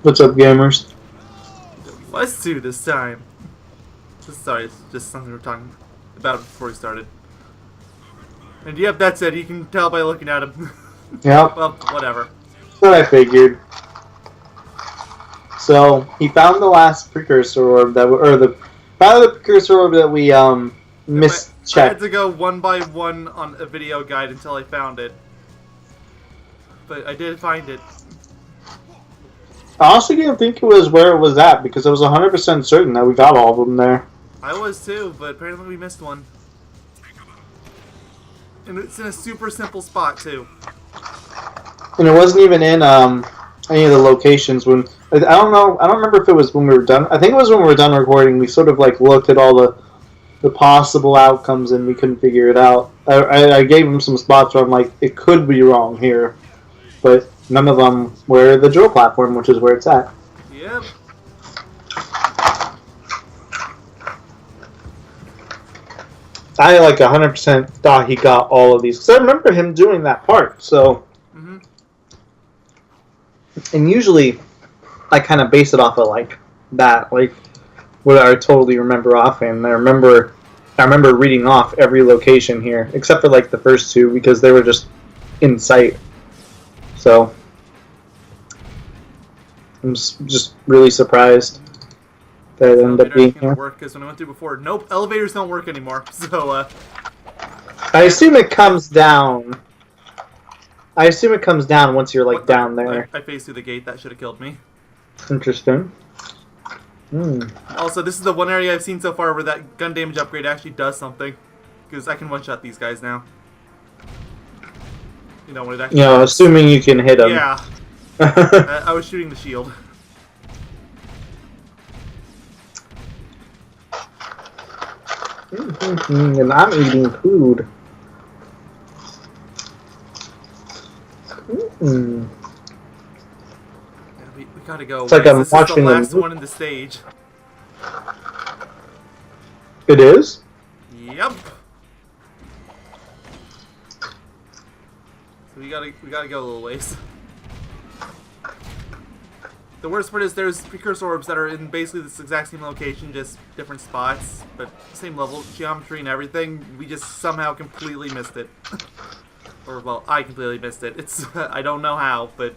What's up, gamers? Let's do this time. Sorry, it's just something we were talking about before we started. And yep, that's it. You can tell by looking at him. Yep. Well, whatever. That's what I figured. So he found the last precursor orb that found the precursor orb that we mischecked. I had to go one by one on a video guide until I found it. But I did find it. I also didn't think it was where it was at because I was 100% certain that we got all of them there. I was too, but apparently we missed one. And it's in a super simple spot too. And it wasn't even in any of the locations when I don't know. I don't remember if it was when we were done. I think it was when we were done recording. We sort of like looked at all the possible outcomes and we couldn't figure it out. I gave him some spots where I'm like, it could be wrong here, but none of them were the drill platform, which is where it's at. Yep. I like 100% thought he got all of these because I remember him doing that part. So. And usually, I kind of base it off of like that, like what I totally remember offhand. I remember reading off every location here, except for like the first two because they were just in sight. So I'm just really surprised that it ended up being here. Work because when I went through before, nope, elevators don't work anymore. So I assume it comes down. I assume it comes down once you're like down there. I phased through the gate. That should have killed me. Interesting. Also, this is the one area I've seen so far where that gun damage upgrade actually does something. Because I can one-shot these guys now. You know, when it actually... assuming you can hit them. Yeah. I was shooting the shield. And I'm eating food. Yeah, we gotta go. It's like I'm watching this is the last one in the stage. It is? Yep. So we gotta go a little ways. The worst part is there's precursor orbs that are in basically this exact same location, just different spots, but same level, geometry and everything. We just somehow completely missed it. Or, well, I completely missed it. It's, I don't know how, but...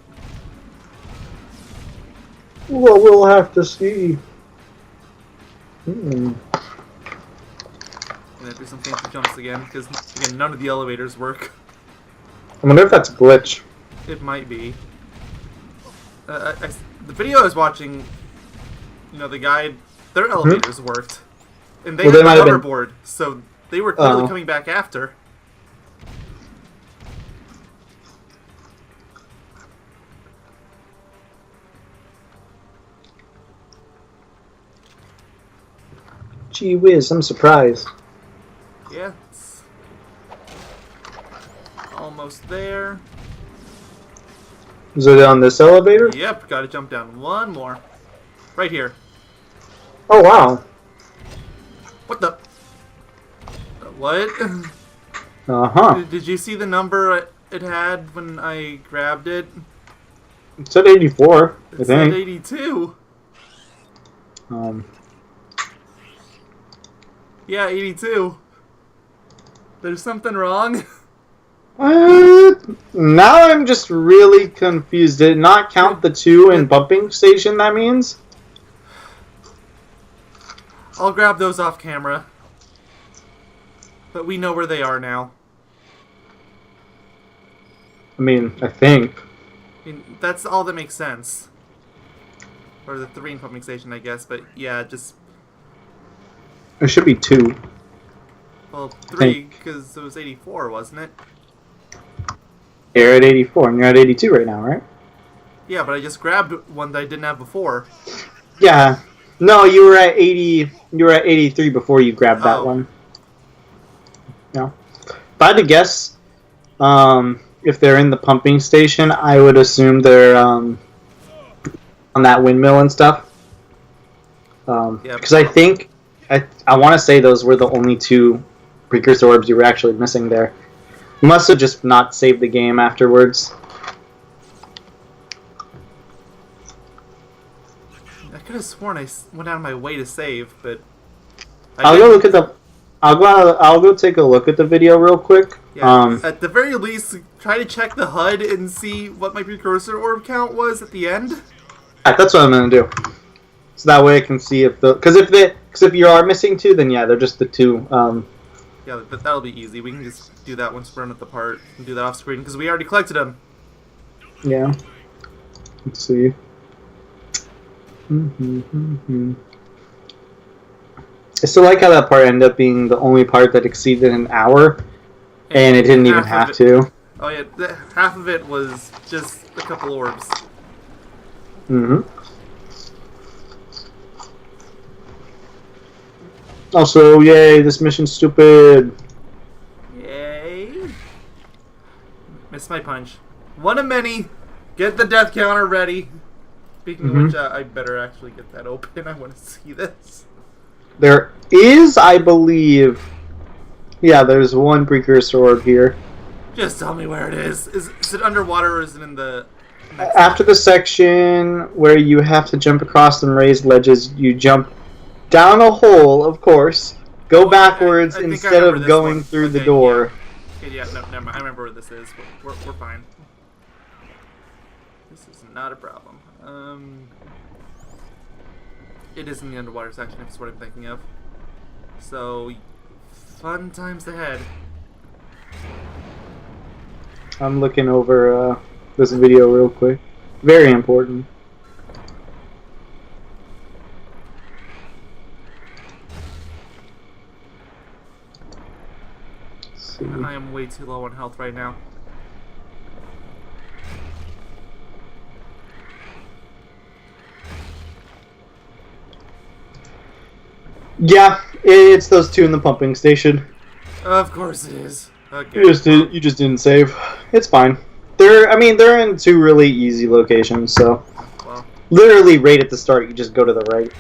Well, we'll have to see. I'm gonna do some fancy jumps again, because, again, none of the elevators work. I wonder if that's a glitch. It might be. The video I was watching, the guide, their elevators worked. And they had a hoverboard, so they were clearly coming back after. Gee whiz, I'm surprised. Yeah, it's almost there. Is it on this elevator? Yep, gotta jump down one more. Right here. Oh, wow. What the? What? Uh-huh. Did you see the number it had when I grabbed it? It said 84, I think. It said 82. Yeah, 82. There's something wrong. Now I'm just really confused. Did it not count the 2 in pumping station, that means? I'll grab those off camera. But we know where they are now. I mean, I think. That's all that makes sense. Or the 3 in pumping station, I guess. But yeah, just... It should be 2. Well, 3, because it was 84, wasn't it? You're at 84, and you're at 82 right now, right? Yeah, but I just grabbed one that I didn't have before. Yeah. No, you were at 80. You were at 83 before you grabbed that one. Yeah. If I had to guess, if they're in the pumping station, I would assume they're on that windmill and stuff. Because I think I want to say those were the only 2 precursor orbs you were actually missing there. You must have just not saved the game afterwards. I could have sworn I went out of my way to save, but I'll go look at the. I'll go take a look at the video real quick. Yeah, at the very least, try to check the HUD and see what my precursor orb count was at the end. Yeah, that's what I'm gonna do. So that way I can see if the because if you are missing 2, then yeah, they're just the 2. Yeah, that'll be easy. We can just do that once we're done with the part and do that off screen because we already collected them. Yeah. Let's see. I still like how that part ended up being the only part that exceeded an hour, and it didn't even have to. Oh yeah, half of it was just a couple orbs. Also, yay, this mission's stupid. Yay. Missed my punch. One of many. Get the death counter ready. Speaking of which, I better actually get that open. I want to see this. There is, I believe... Yeah, there's one precursor orb here. Just tell me where it is. Is it underwater or is it in the... After the section where you have to jump across some raised ledges, you jump down a hole, of course, go backwards instead of going through the door. Yeah, no, never mind. I remember where this is. We're fine. This is not a problem. It is in the underwater section, if it's what I'm thinking of. So, fun times ahead. I'm looking over this video real quick. Very important. I am way too low on health right now. Yeah, it's those 2 in the pumping station. Of course it is. Okay. You just didn't save. It's fine. They're in 2 really easy locations, so well, literally right at the start you just go to the right.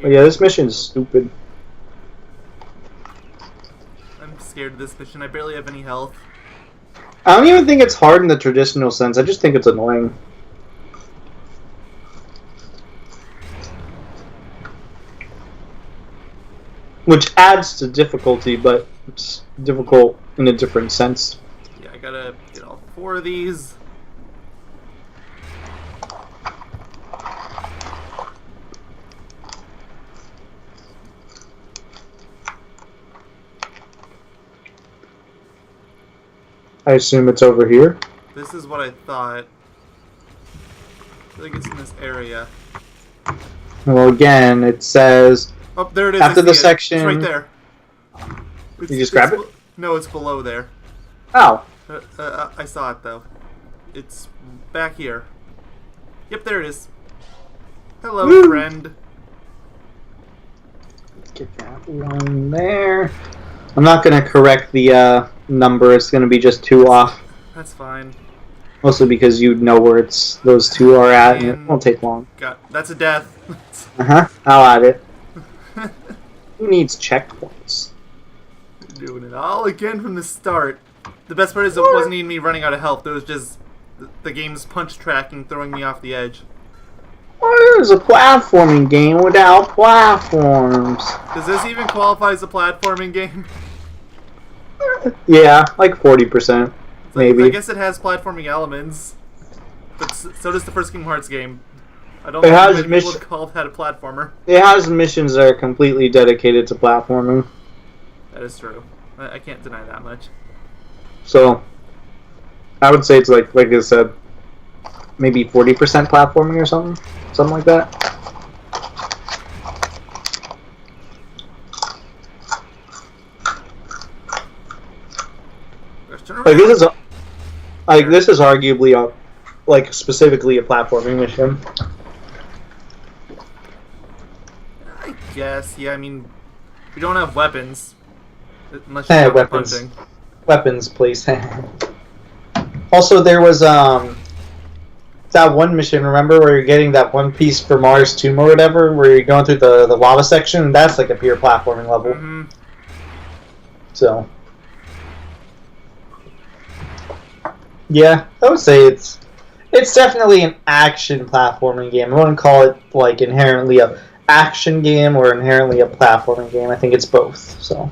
But yeah, this mission is stupid. I'm scared of this mission. I barely have any health. I don't even think it's hard in the traditional sense. I just think it's annoying. Which adds to difficulty, but it's difficult in a different sense. Yeah, I gotta get all 4 of these. I assume it's over here. This is what I thought. I feel like it's in this area. Well, again, it says... Oh, there it is. After the section... It's right there. You just grab it? No, it's below there. Oh. I saw it, though. It's back here. Yep, there it is. Hello, Woo! friend. Get that one there. I'm not going to correct the number. It's going to be just 2 off. That's fine. Mostly because you know where those 2 are at, and it won't take long. That's a death. I'll add it. Who needs checkpoints? Doing it all again from the start. The best part is it wasn't even me running out of health. It was just the game's punch tracking throwing me off the edge. What is a platforming game without platforms? Does this even qualify as a platforming game? Yeah, like 40%, maybe. I guess it has platforming elements, but so does the first Kingdom Hearts game. I don't think many people would call that a platformer. It has missions that are completely dedicated to platforming. That is true. I can't deny that much. So, I would say it's like I said, maybe 40% platforming or something like that. This is arguably specifically a platforming mission. I guess, yeah. I mean, we don't have weapons unless you have weapons. punching. Weapons, please. Also, there was that one mission, remember, where you're getting that one piece for Mars Tomb or whatever, where you're going through the lava section, and that's like a pure platforming level. Mm-hmm. So. Yeah, I would say it's definitely an action platforming game. I wouldn't call it like inherently a action game or inherently a platforming game. I think it's both. So.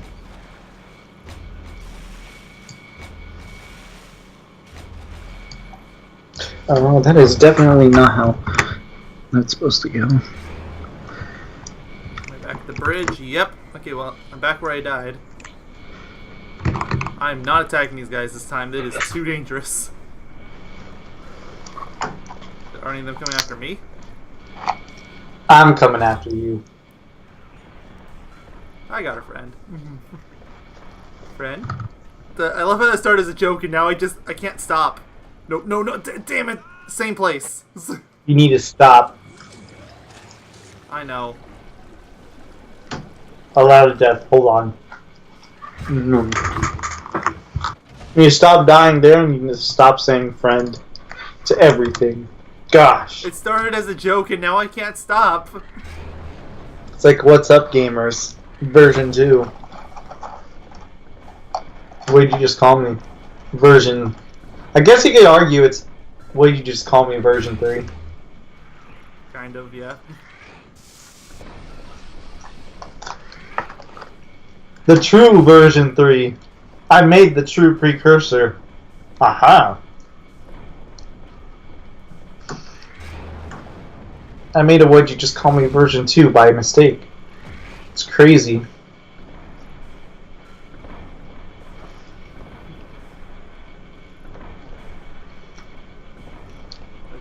Oh, that is definitely not how that's supposed to go. Am I back at the bridge? Yep. Okay, well, I'm back where I died. I'm not attacking these guys this time. It is too dangerous. Are any of them coming after me? I'm coming after you. I got a friend. Friend? I love how that started as a joke and now I can't stop. No, damn it! Same place. You need to stop. I know. Allow to death. Hold on. You need to stop dying there and you need to stop saying friend to everything. Gosh. It started as a joke and now I can't stop. It's like What's Up Gamers version 2. What did you just call me? Version. I guess you could argue it's what did you just call me version 3. Kind of, yeah. The true version 3. I made the true precursor. Aha. I made a What'd You Just Call Me version 2 by mistake. It's crazy.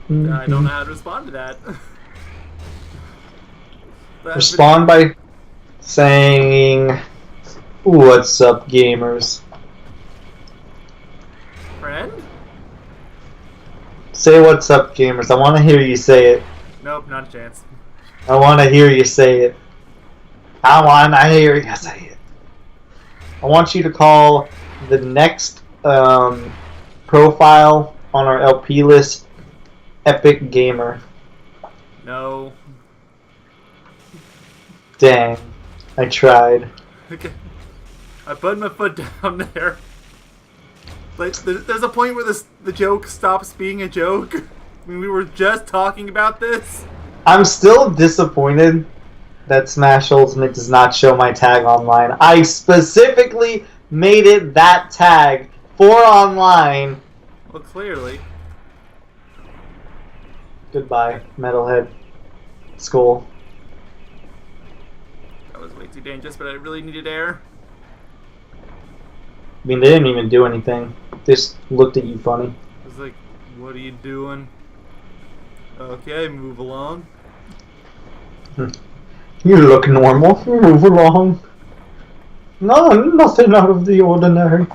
I don't know how to respond to that. Respond by saying, "What's up, gamers?" Friend? Say "What's up, gamers." I want to hear you say it. Nope, not a chance. I want to hear you say it. I want to hear you say it. I want you to call the next profile on our LP list Epic Gamer. No. Dang. I tried. Okay. I put my foot down there. Like, there's a point where the joke stops being a joke. I mean, we were just talking about this. I'm still disappointed that Smash Ultimate does not show my tag online. I specifically made it that tag for online. Well, clearly. Goodbye, Metalhead Skull. That was way too dangerous, but I really needed air. I mean, they didn't even do anything. They just looked at you funny. I was like, what are you doing? Okay, move along. You look normal. Move along. No, nothing out of the ordinary.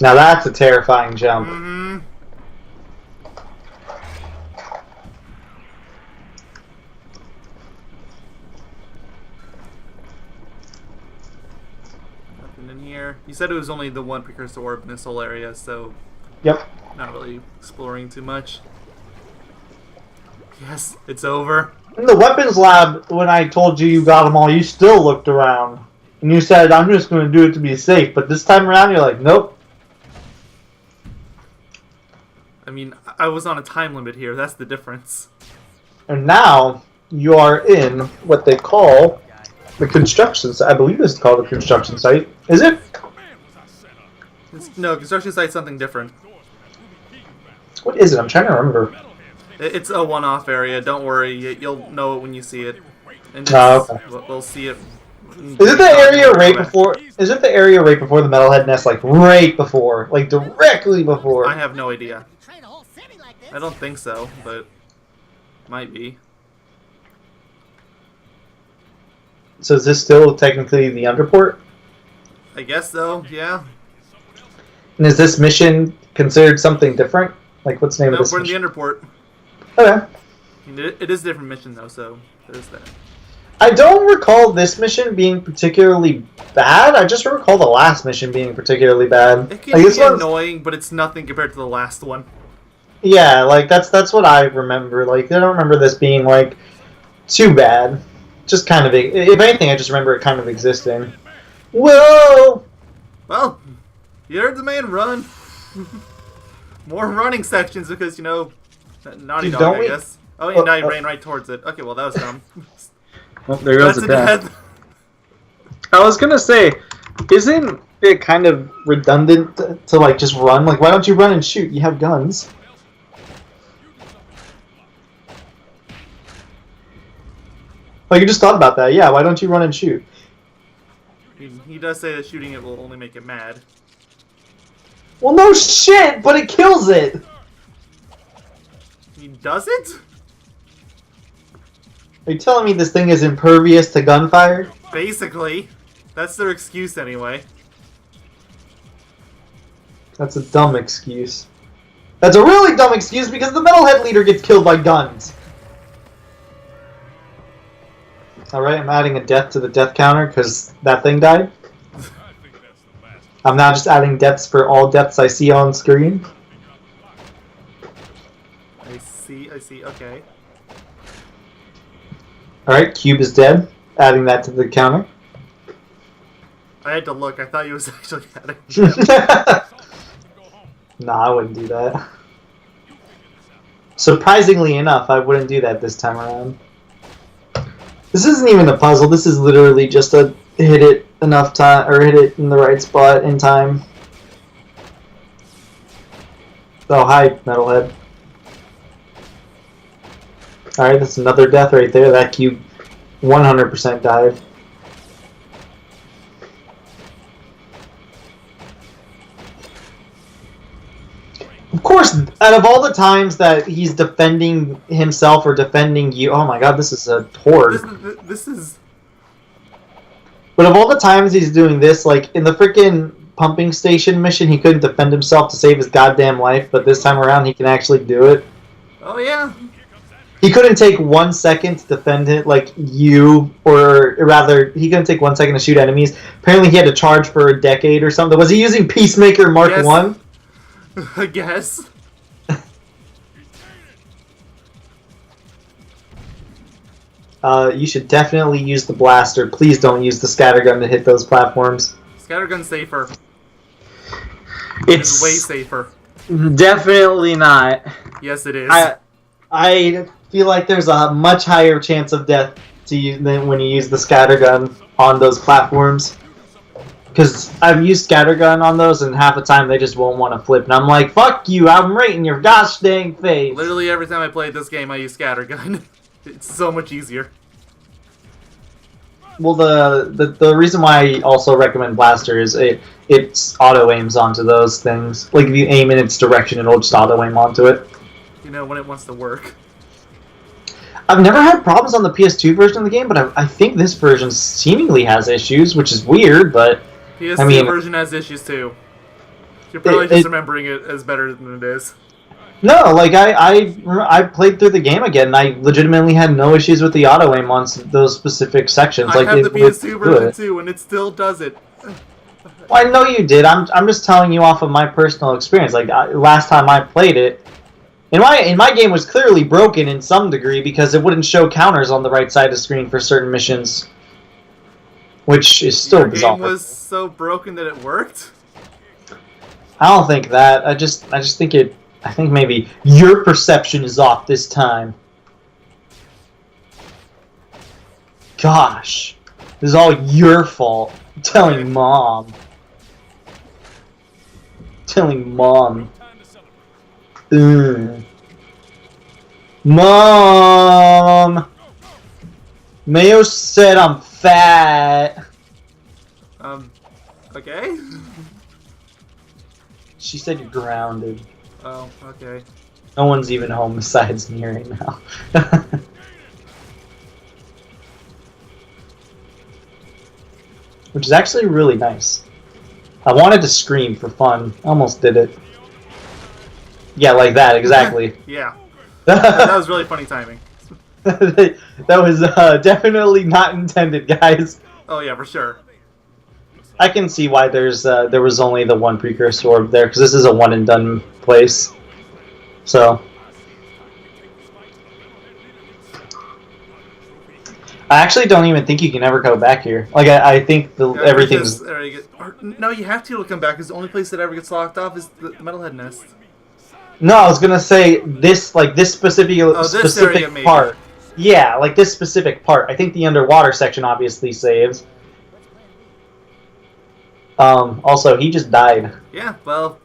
Now that's a terrifying jump. Mm-hmm. Nothing in here. You said it was only the one precursor orb in this whole area, so... Yep. Not really exploring too much. Yes, it's over. In the weapons lab, when I told you got them all, you still looked around. And you said, I'm just going to do it to be safe. But this time around, you're like, nope. I mean, I was on a time limit here. That's the difference. And now, you are in what they call the construction site. I believe it's called the construction site. Is it? No, construction site's something different. What is it? I'm trying to remember. It's a one-off area. Don't worry. You'll know it when you see it. And Okay. We'll see it. Is it the area right before? Is it the area right before the metalhead nest? Like right before, like directly before. I have no idea. I don't think so, but might be. So is this still technically the underport? I guess so. Yeah. And is this mission considered something different? Like what's the name of this We're in mission? the underport. Okay. It is a different mission though, so there's that. I don't recall this mission being particularly bad. I just recall the last mission being particularly bad. It can Like, this be one's- annoying, but it's nothing compared to the last one. Yeah, like that's what I remember. Like I don't remember this being like too bad. Just kind of, if anything, I just remember it kind of existing. Whoa! Well, You heard the man run. More running sections because, you know, naughty Dude, dog, I guess. Oh, yeah, now you ran right towards it. Okay, well, that was dumb. Well, there goes That's the a death. death. I was gonna say, isn't it kind of redundant to like just run? Like, why don't you run and shoot? You have guns. Like, you just thought about that. Yeah, why don't you run and shoot? He does say that shooting it will only make it mad. Well, no shit, but it kills it. He does it? Are you telling me this thing is impervious to gunfire? Basically. That's their excuse anyway. That's a dumb excuse. That's a really dumb excuse because the metalhead leader gets killed by guns. Alright, I'm adding a death to the death counter because that thing died. I'm now just adding deaths for all deaths I see on screen. I see, okay. Alright, Cube is dead. Adding that to the counter. I had to look, I thought he was actually adding. Nah, I wouldn't do that. Surprisingly enough, I wouldn't do that this time around. This isn't even a puzzle, this is literally just a hit it enough time, or hit it in the right spot in time. Oh, hi, metalhead. Alright, that's another death right there. That cube 100% died. Of course, out of all the times that he's defending himself or defending you... Oh my god, this is a horde. This is... But of all the times he's doing this, like, in the freaking pumping station mission, he couldn't defend himself to save his goddamn life, but this time around he can actually do it. Oh yeah. He couldn't take 1 second to defend it, like you, or rather, he couldn't take 1 second to shoot enemies. Apparently he had to charge for a decade or something. Was he using Peacemaker Mark Yes. 1? I guess. You should definitely use the blaster. Please don't use the scattergun to hit those platforms. Scattergun's safer. It's way safer. definitely not. Yes, it is. I feel like there's a much higher chance of death to you than when you use the scattergun on those platforms. Because I've used scattergun on those, and half the time they just won't want to flip. And I'm like, fuck you, I'm right in your gosh dang face. Literally every time I played this game, I use scattergun. It's so much easier. Well, the reason why I also recommend blaster is it's auto aims onto those things. Like if you aim in its direction, it'll just auto aim onto it. You know, when it wants to work. I've never had problems on the PS2 version of the game, but I think this version seemingly has issues, which is weird, but... PS2 version has issues too. You're probably just remembering it as better than it is. No, like, I played through the game again, and I legitimately had no issues with the auto-aim on those specific sections. I like, have the PS2 version too, and it still does it. Well, I know you did. I'm just telling you off of my personal experience. Like, last time I played it, in my game was clearly broken in some degree because it wouldn't show counters on the right side of the screen for certain missions, which is still bizarre. Your game was so broken that it worked? I don't think that. I just think it. I think maybe your perception is off this time. Gosh, this is all your fault. I'm telling Mom. Telling Mom. Mom! Mayo said I'm fat. Okay? She said you're grounded. Oh, okay. No one's even home besides me right now. Which is actually really nice. I wanted to scream for fun. Almost did it. Yeah, like that, exactly. Yeah. That was really funny timing. That was definitely not intended, guys. Oh yeah, for sure. I can see why there was only the one precursor orb there, because this is a one and done place. So I actually don't even think you can ever go back here. Like, I think everything's... No, you have to come back, because the only place that ever gets locked off is the Metalhead Nest. No, I was gonna say this specific this area, maybe. part. Yeah, like this specific part. I think the underwater section obviously saves. Also, he just died. Yeah, well,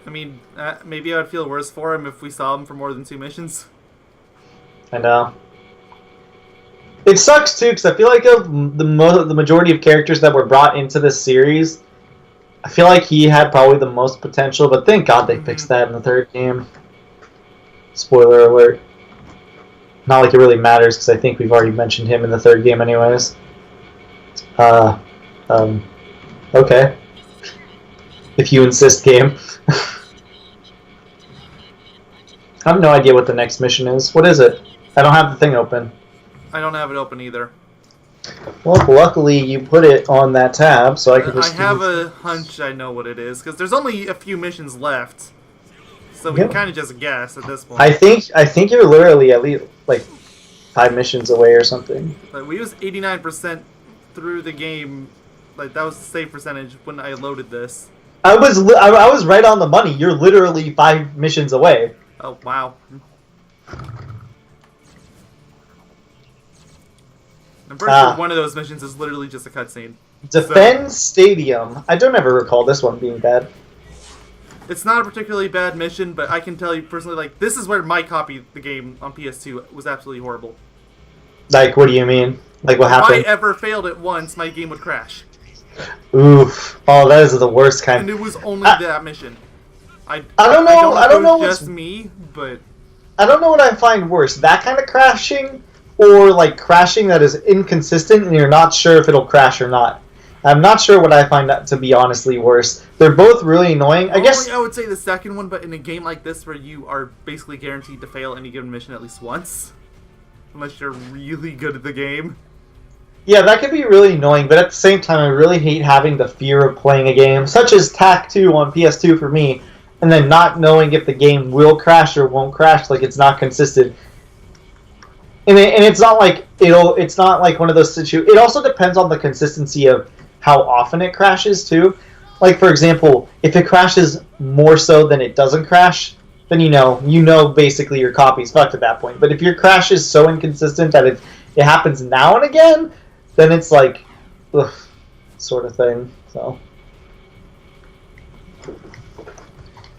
I mean, maybe I would feel worse for him if we saw him for more than 2 missions. I know. It sucks too, because I feel like of the majority of characters that were brought into this series, I feel like he had probably the most potential, but thank God they fixed that in the 3rd game. Spoiler alert. Not like it really matters, because I think we've already mentioned him in the 3rd game anyways. Okay. If you insist, game. I have no idea what the next mission is. What is it? I don't have the thing open. I don't have it open either. Well, luckily you put it on that tab, so I can just... I have a hunch I know what it is, because there's only a few missions left. So we can kind of just guess at this point. I think you're literally at least, like, 5 missions away or something. Like, we was 89% through the game. Like, that was the save percentage when I loaded this. I was right on the money. You're literally 5 missions away. Oh, wow. I'm pretty sure one of those missions is literally just a cutscene. Defend Stadium. I don't ever recall this one being bad. It's not a particularly bad mission, but I can tell you personally, like, this is where my copy of the game on PS2 was absolutely horrible. Like, what do you mean? Like, what happened? If I ever failed it once, my game would crash. Oof. Oh, that is the worst kind. And it was only that mission. I don't know it's just me, but... I don't know what I find worse. That kind of crashing, or, like, crashing that is inconsistent and you're not sure if it'll crash or not. I'm not sure what I find that to be honestly worse. They're both really annoying. I guess I would say the second one, but in a game like this where you are basically guaranteed to fail any given mission at least once. Unless you're really good at the game. Yeah, that could be really annoying, but at the same time I really hate having the fear of playing a game, such as TAC 2 on PS2 for me, and then not knowing if the game will crash or won't crash, like it's not consistent. And it's not like it's not like one of those situations. It also depends on the consistency of how often it crashes too. Like, for example, if it crashes more so than it doesn't crash, then you know basically your copy's fucked at that point. But if your crash is so inconsistent that it happens now and again, then it's like, ugh, sort of thing. So,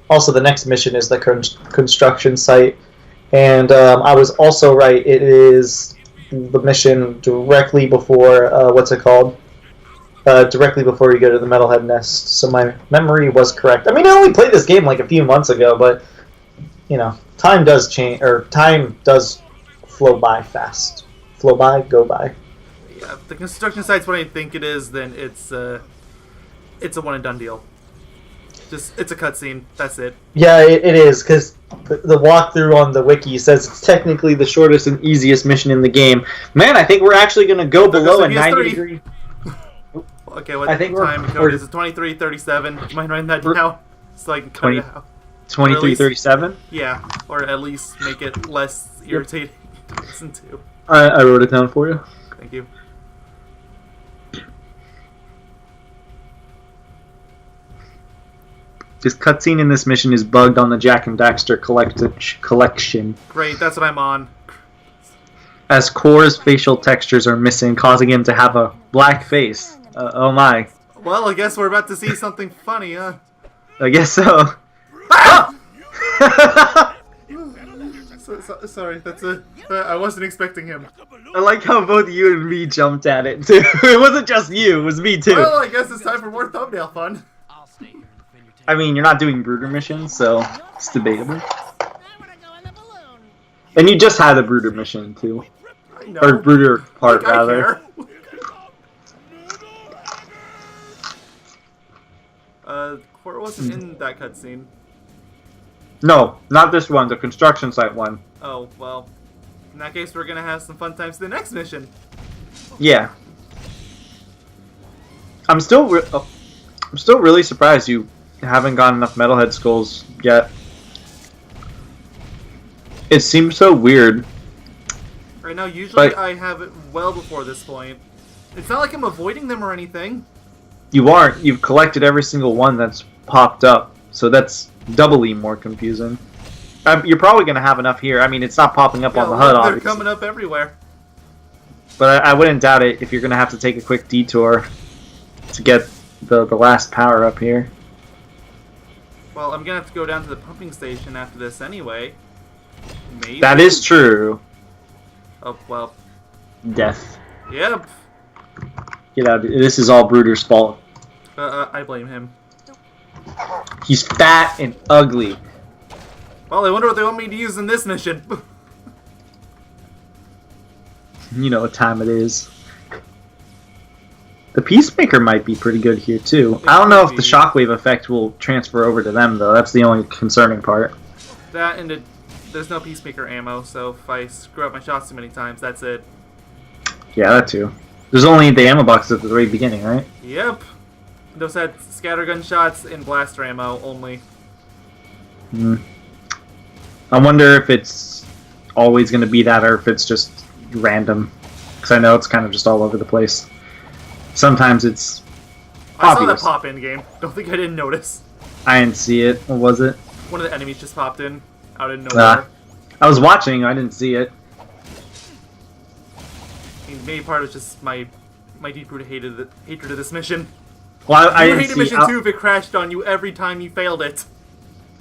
also the next mission is the construction site, and I was also right. It is the mission directly before what's it called? Directly before you go to the Metalhead Nest. So my memory was correct. I mean, I only played this game like a few months ago, but you know, time does change, or time does flow by fast. Flow by, go by. Yeah, if the construction site's what I think it is, then it's a one and done deal. Just it's a cutscene. That's it. Yeah, it is, because the walkthrough on the wiki says it's technically the shortest and easiest mission in the game. Man, I think we're actually going to go below a 90-degree... Okay, what time code is it? 2337. Do you mind writing that down? So I can cut it out. 2337? Yeah, or at least make it less irritating to listen to. I wrote it down for you. Thank you. This cutscene in this mission is bugged on the Jack and Daxter collection. Great, that's what I'm on. As Core's facial textures are missing, causing him to have a black face. Oh my. Well, I guess we're about to see something funny, huh? I guess so. Ah! Sorry, that's I wasn't expecting him. I like how both you and me jumped at it, too. It wasn't just you, it was me, too. Well, I guess it's time for more thumbnail fun. I mean, you're not doing Brutter missions, so it's debatable. And you just had a Brutter mission, too. I know. Or Brutter part, rather. Core wasn't in that cutscene. No, not this one, the construction site one. Oh, well. In that case, we're gonna have some fun times to the next mission. Yeah. I'm still really surprised you haven't gotten enough Metalhead skulls yet. It seems so weird. Right now, usually But I have it well before this point. It's not like I'm avoiding them or anything. you aren't. You've collected every single one that's popped up, so that's doubly more confusing. You're probably going to have enough here. I mean, it's not popping up on the HUD, They're obviously. coming up everywhere. But I wouldn't doubt it if you're going to have to take a quick detour to get the last power up here. Well, I'm gonna have to go down to the pumping station after this anyway. Maybe. That is true. Oh, well. Death. Yep. Get out. This is all Brutter's fault. I blame him. He's fat and ugly. Well, I wonder what they want me to use in this mission. You know what time it is. The Peacemaker might be pretty good here, too. I don't know if the shockwave effect will transfer over to them, though. That's the only concerning part. That and there's no Peacemaker ammo, so if I screw up my shots too many times, that's it. Yeah, that too. There's only the ammo box at the very beginning, right? Yep. Those had scattergun shots and blaster ammo only. I wonder if it's always going to be that or if it's just random. Because I know it's kind of just all over the place. Sometimes it's obvious. I saw that pop in game. Don't think I didn't notice. I didn't see it. What was it? One of the enemies just popped in out of nowhere. I was watching. I didn't see it. I mean, maybe part of just my deep-rooted hatred of this mission. Well, I you didn't hated see mission 2 if it crashed on you every time you failed it.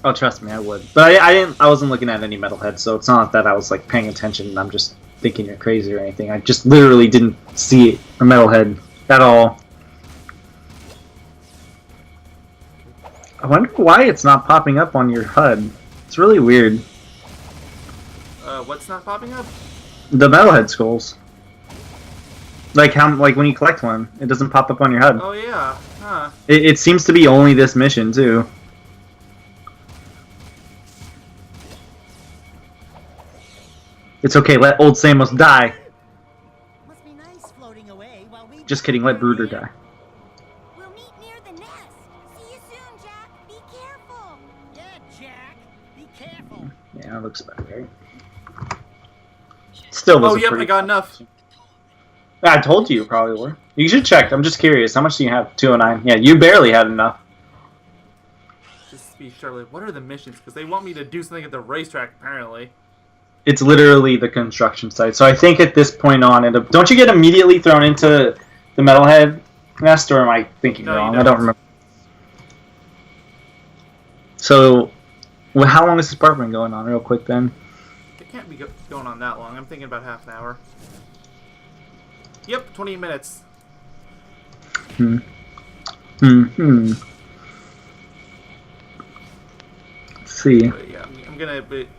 Oh, trust me, I would. But I didn't. I wasn't looking at any metalheads, so it's not that I was like paying attention and I'm just thinking you're crazy or anything. I just literally didn't see a metalhead at all. I wonder why it's not popping up on your HUD. It's really weird. What's not popping up? The metalhead skulls. Like when you collect one, it doesn't pop up on your HUD. Oh yeah, huh. It seems to be only this mission too. It's okay, let old Samos die. Must be nice floating away while we Just kidding, let Brutter die. We'll meet near the nest. See you soon, Jack. Be careful. Yeah, Jack. Be careful. Yeah, that looks about right. Still was Oh a yep, pretty... I got enough. I told you probably were. You should check. I'm just curious. How much do you have? 209. Yeah, you barely had enough. Just to be sure, like, what are the missions? Because they want me to do something at the racetrack, apparently. It's literally the construction site. So I think at this point on, don't you get immediately thrown into the metalhead nest, or am I thinking wrong? I don't remember. So, well, how long has this part been going on? Real quick, then. It can't be going on that long. I'm thinking about half an hour. Yep, 28 minutes. Let's see. But yeah,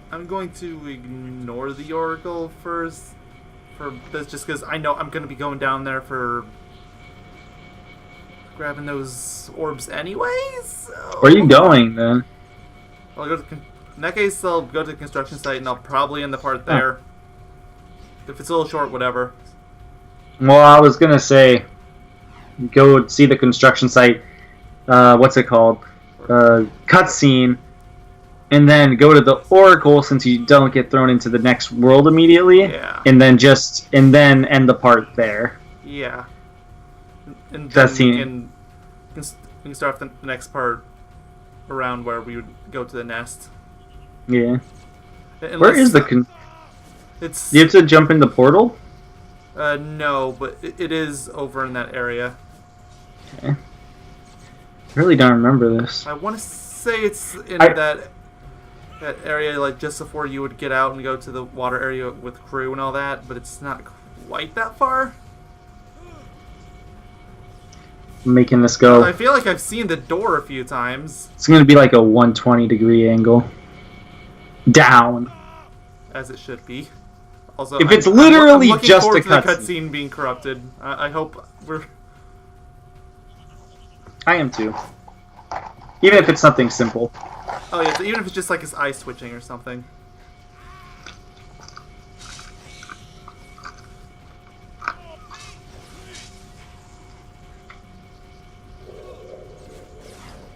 I'm going to ignore the Oracle first for this, just because I know I'm going to be going down there for grabbing those orbs anyways. So... Where are you going then? I'll go to in that case, I'll go to the construction site and I'll probably end the part there. If it's a little short, whatever. Well, I was gonna say, go see the construction site. What's it called? Cutscene, and then go to the Oracle since you don't get thrown into the next world immediately. Yeah. And then end the part there. Yeah. And That then we can start the next part around where we would go to the nest. Yeah. Unless, Where is the? It's. You have to jump in the portal. No, but it is over in that area. Okay. I really don't remember this. I want to say it's in that area, like just before you would get out and go to the water area with crew and all that, but it's not quite that far. I'm making this go. I feel like I've seen the door a few times. It's gonna be like a 120-degree angle. Down. As it should be. Also, if it's literally I'm just a the cutscene. cutscene being corrupted. I hope we're. I am too. Even if it's something simple. Oh yeah, so even if it's just like his eye switching or something.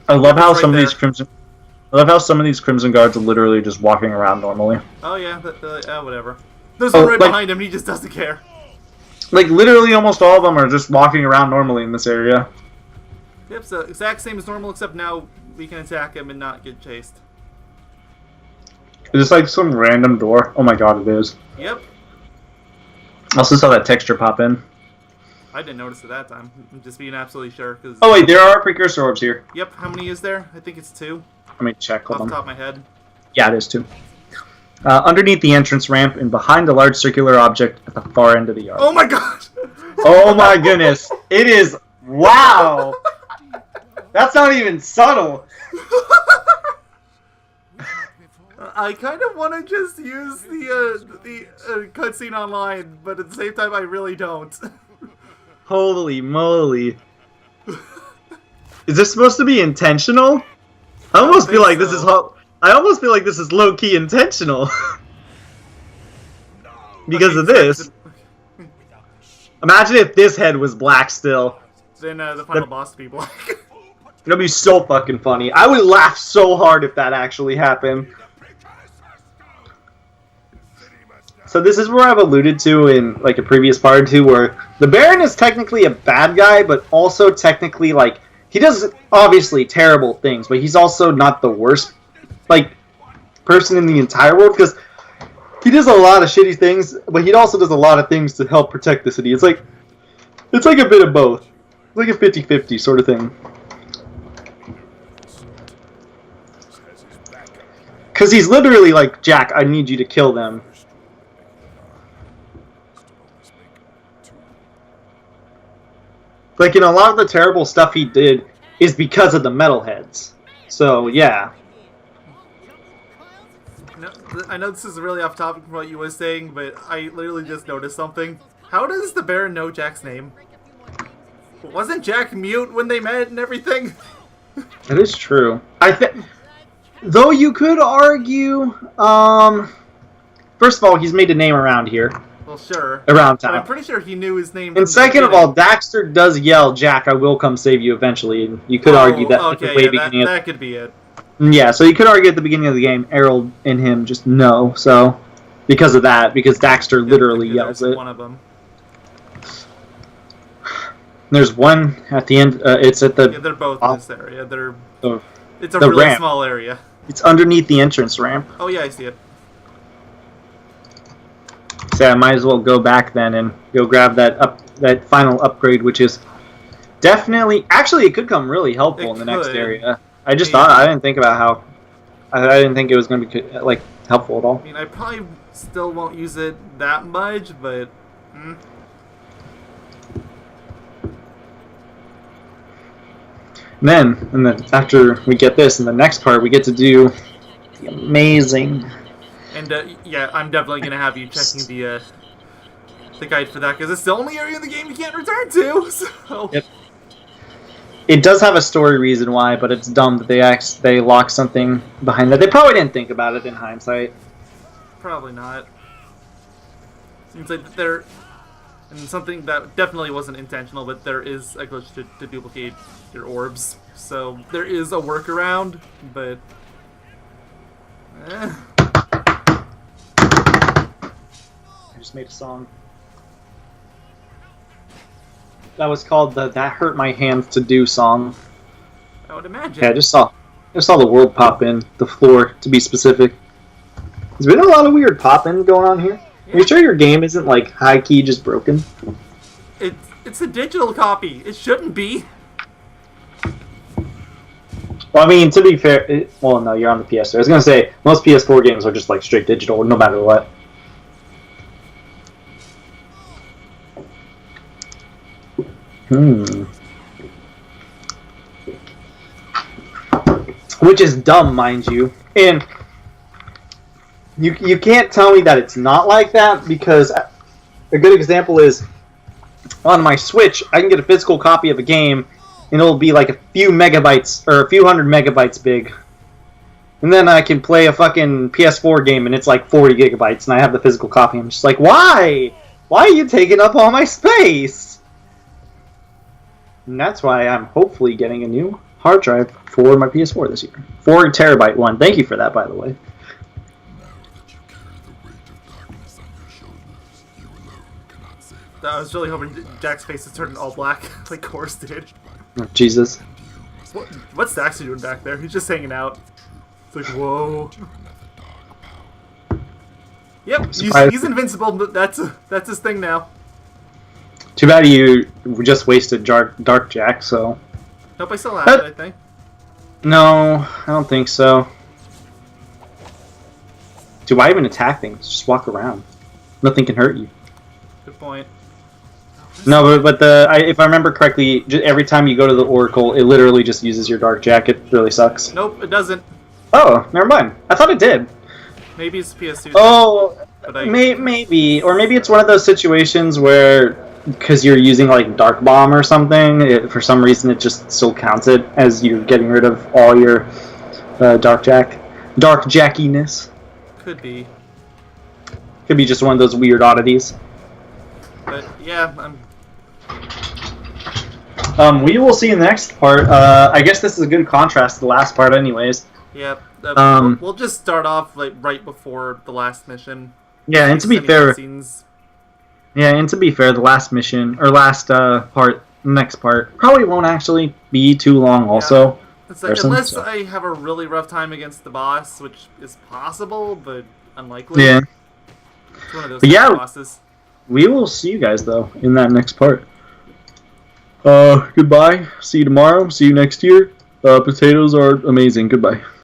I love how some of there. these crimson. I love how some of these Crimson Guards are literally just walking around normally. Oh yeah, whatever. There's one right behind him, and he just doesn't care. Like, literally almost all of them are just walking around normally in this area. Yep, so exact same as normal, except now we can attack him and not get chased. Is this like some random door? Oh my god, it is. Yep. I also saw that texture pop in. I didn't notice it that time. I'm just being absolutely sure. Cause Oh wait, there are precursor orbs here. Yep, how many is there? I think it's 2. Let me check, hold Off on. the top of my head. Yeah, it is 2. Underneath the entrance ramp and behind the large circular object at the far end of the yard. Oh my gosh! Oh my goodness. It is... Wow! That's not even subtle. I kind of want to just use the cutscene online, but at the same time, I really don't. Holy moly. Is this supposed to be intentional? I almost feel like this is... I almost feel like this is low-key intentional. Because of this. Imagine if this head was black still. Then the final boss to be black. That'd be so fucking funny. I would laugh so hard if that actually happened. So this is where I've alluded to in like a previous part or two, where the Baron is technically a bad guy, but also technically like he does obviously terrible things, but he's also not the worst like person in the entire world, because he does a lot of shitty things, but he also does a lot of things to help protect the city. It's like a bit of both. It's like a 50-50 sort of thing. Because he's literally like, Jack, I need you to kill them. Like, a lot of the terrible stuff he did is because of the metalheads. So, yeah. I know this is really off topic from what you were saying, but I literally just noticed something. How does the Baron know Jack's name? Wasn't Jack mute when they met and everything? That is true. Though you could argue, first of all, he's made a name around here. Well, sure. Around town. But I'm pretty sure he knew his name. And second of all, Daxter does yell, Jack, I will come save you eventually. And you could argue that at the way beginning that could be it. Yeah, so you could argue at the beginning of the game, Errol and him just know. So, because of that, because Daxter literally yells it. One of them. There's one at the end. It's at the... Yeah, they're both in this area. It's a the really ramp. small area. It's underneath the entrance ramp. Oh yeah, I see it. So I might as well go back then and go grab that final upgrade, which is definitely... Actually, it could come really helpful in the next area. I just thought... I didn't think about how... I didn't think it was going to be, like, helpful at all. I mean, I probably still won't use it that much, but... And then after we get this, in the next part, we get to do the amazing... And, yeah, I'm definitely going to have you checking the guide for that, because it's the only area in the game you can't return to, so... Yep. It does have a story reason why, but it's dumb that they lock something behind that. They probably didn't think about it in hindsight. Probably not. Seems like they're... And something that definitely wasn't intentional, but there is a glitch to duplicate your orbs. So there is a workaround, but... I just made a song. That was called the That Hurt My Hands to Do song. I would imagine. Yeah, I just saw the world pop in, the floor, to be specific. There's been a lot of weird pop-in going on here. Yeah. Are you sure your game isn't, like, high-key just broken? It's a digital copy. It shouldn't be. Well, I mean, to be fair... well, no, you're on the PS4. I was gonna say, most PS4 games are just, like, straight digital, no matter what. Which is dumb, mind you. And you can't tell me that it's not like that, because a good example is on my Switch, I can get a physical copy of a game and it'll be like a few megabytes or a few hundred megabytes big. And then I can play a fucking PS4 game and it's like 40 gigabytes and I have the physical copy. I'm just like, why? Why are you taking up all my space? And that's why I'm hopefully getting a new hard drive for my PS4 this year. 4 terabyte one. Thank you for that, by the way. I was really hoping Jack's face would turn all black, like Course did. Oh, Jesus. What's Daxter doing back there? He's just hanging out. It's like, whoa. Yep, he's invincible, but that's his thing now. Too bad you just wasted Dark Jack, so... Nope, I still have it, I think. No, I don't think so. Dude, why even attack things? Just walk around. Nothing can hurt you. Good point. No, but if I remember correctly, every time you go to the Oracle, it literally just uses your Dark Jack. It really sucks. Nope, it doesn't. Oh, never mind. I thought it did. Maybe it's PS2. Oh, but maybe. Or maybe it's one of those situations where, because you're using like Dark Bomb or something, for some reason it just still counts it as you getting rid of all your Dark Jackiness. Could be. Could be just one of those weird oddities. But yeah, we will see in the next part. I guess this is a good contrast to the last part, anyways. Yeah. We'll just start off like right before the last mission. Yeah, and to be fair, the last mission or last next part probably won't actually be too long. Also, yeah. It's like, unless I have a really rough time against the boss, which is possible but unlikely. Yeah. It's one of those bosses. We will see you guys though in that next part. Goodbye. See you tomorrow. See you next year. Potatoes are amazing. Goodbye.